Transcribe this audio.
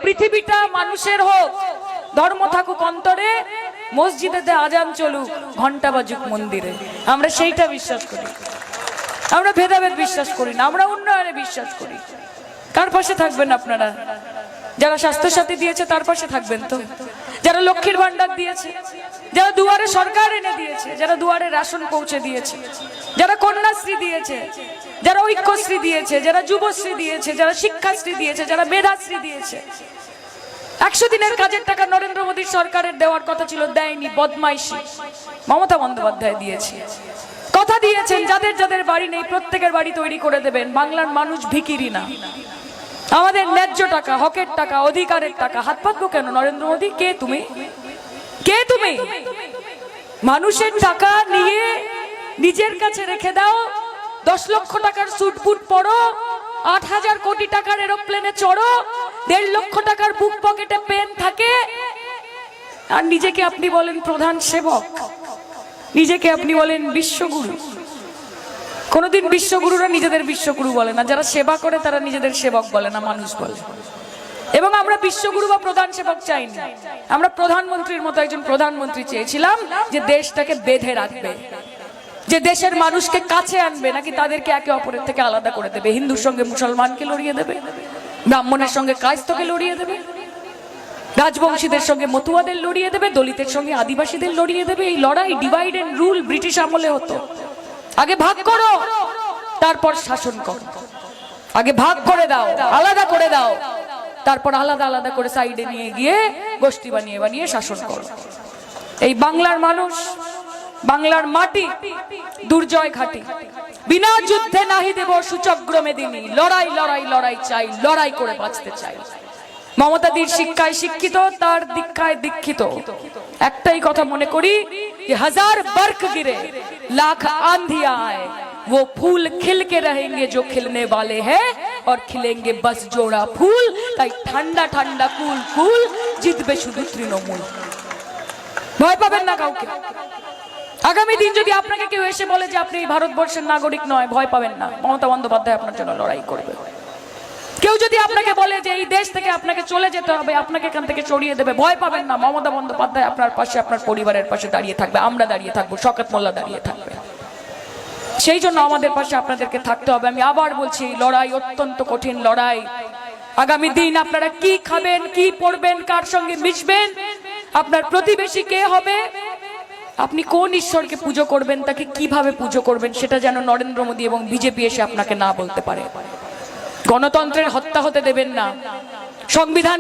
পৃথিবীটা মানুষের হোক, ধর্ম থাকুক অন্তরে, মসজিদেতে আজান চলুক, ঘন্টা বাজুক মন্দিরে। আমরা সেইটা বিশ্বাস করি। আমরা ভেদাভেদ বিশ্বাস করি না, আমরা উন্নয়নে বিশ্বাস করি। কার পাশে থাকবেন আপনারা? যারা স্বাস্থ্য সাথী দিয়েছে তার পাশে থাকবেন তো? যারা লক্ষ্মীর ভান্ডার দিয়েছে, যারা দুয়ারে সরকার এনে দিয়েছে, যারা দুয়ারে রেশন পৌঁছে দিয়েছে, যারা কন্যাশ্রী দিয়েছে, যারা ঐক্যশ্রী দিয়েছে, যারা যুবশ্রী দিয়েছে, যারা শিক্ষাশ্রী দিয়েছে, যারা মেধাশ্রী দিয়েছে। 100 দিনের কাজের টাকা নরেন্দ্র মোদীর সরকারের দেওয়ার কথা ছিল, দেয়নি, বদমাইশি। মমতা বন্দ্যোপাধ্যায় দিয়েছে। কথা দিয়েছেন যাদের যাদের বাড়ি নেই প্রত্যেকের বাড়ি তৈরি করে দেবেন। বাংলার মানুষ ভিখিরি না। আমাদের ন্যায্য টাকা, হকের টাকা, অধিকারের টাকা হাত পাতবো কেন? নরেন্দ্র মোদী কে তুমি? কে তুমি? মানুষের টাকা নিয়ে নিজের কাছে রেখে দাও, 10 লক্ষ টাকার স্যুট বুট পরো, 8,000 কোটি টাকার এরোপ্লেনে চড়ো, 1.5 লক্ষ টাকার বুক পকেটে পেন থাকে, আর নিজেকে আপনি বলেন প্রধান সেবক, নিজেকে আপনি বলেন বিশ্বগুরু। কোনদিন বিশ্বগুরুরা নিজেদের বিশ্বগুরু বলে না, যারা সেবা করে তারা নিজেদের সেবক বলে না, মানুষ বলে। এবং আমরা বিশ্বগুরু বা প্রধান সেবক চাইনি, আমরা প্রধানমন্ত্রীর মতো একজন প্রধানমন্ত্রী চেয়েছিলাম, যে দেশটাকে বেঁধে রাখবে, যে দেশের মানুষকে কাছে আনবে, নাকি তাদেরকে একে অপরের থেকে আলাদা করে দেবে। হিন্দুর সঙ্গে মুসলমানকে লড়িয়ে দেবে, ব্রাহ্মণের সঙ্গে কায়স্থকে লড়িয়ে দেবে, রাজবংশীদের সঙ্গে মতুয়াদের লড়িয়ে দেবে, দলিতের সঙ্গে আদিবাসীদের লড়িয়ে দেবে। এই লড়াই ডিভাইড এন্ড রুল ব্রিটিশ আমলে হতো। আগে ভাগ করো, তারপর শাসন করো। আগে ভাগ করে দাও, আলাদা করে দাও, তারপর আলাদা আলাদা করে সাইডে নিয়ে গিয়ে গোষ্ঠী বানিয়ে বানিয়ে শাসন করো। এই বাংলার মানুষ, বাংলার মাটি দুর্জয় ঘাটি। বিনা যুদ্ধে নাহি দেব সূচগ্র মেদিনী, লড়াই লড়াই লড়াই চাই, লড়াই করে বাঁচতে চাই। মমতাদির শিক্ষায় শিক্ষিত, তার দীক্ষায় দীক্ষিত। একটাই কথা মনে করি, যে 1000 बर्फ गिरे लाख आंधियां आए, वो फूल खिल के रहेंगे जो खिलने वाले हैं, और खिलेंगे बस जोड़ा फूल। তাই ঠান্ডা ঠান্ডা কুল কুল, জিতবে শুধু তৃণমূল। ভয় পাবেন না কাউকে। আগামী দিন যদি আপনাকে কেউ এসে বলে যে আপনি ভারতবর্ষের নাগরিক নয়, ভয় পাবেন না। মমতা বন্দ্যোপাধ্যায় আপনার জন্য লড়াই করবে। কেউ যদি আপনাকে বলে যে এই দেশ থেকে আপনাকে চলে যেতে হবে, আপনাকে এখান থেকে সরিয়ে দেবে, ভয় পাবেন না। মমতা বন্দ্যোপাধ্যায় আপনার পাশে, আপনার পরিবারের পাশে দাঁড়িয়ে থাকবে, আমরা দাঁড়িয়ে থাকবো, শওকত মোল্লা দাঁড়িয়ে থাকবে। সেই জন্য আমাদের পাশে আপনাদেরকে থাকতে হবে। আমি আবার বলছি, লড়াই অত্যন্ত কঠিন লড়াই। আগামী দিন আপনারা কি খাবেন, কি পড়বেন, কার সঙ্গে মিশবেন, আপনার প্রতিবেশী কে হবে, আপনি কোন ঈশ্বরকে পুজো করবেন, তাকে কিভাবে পুজো করবেন, সেটা যেন নরেন্দ্র মোদী এবং বিজেপি এসে আপনাকে না বলতে পারে। গণতন্ত্রের হত্যা হতে দেবেন না। সংবিধান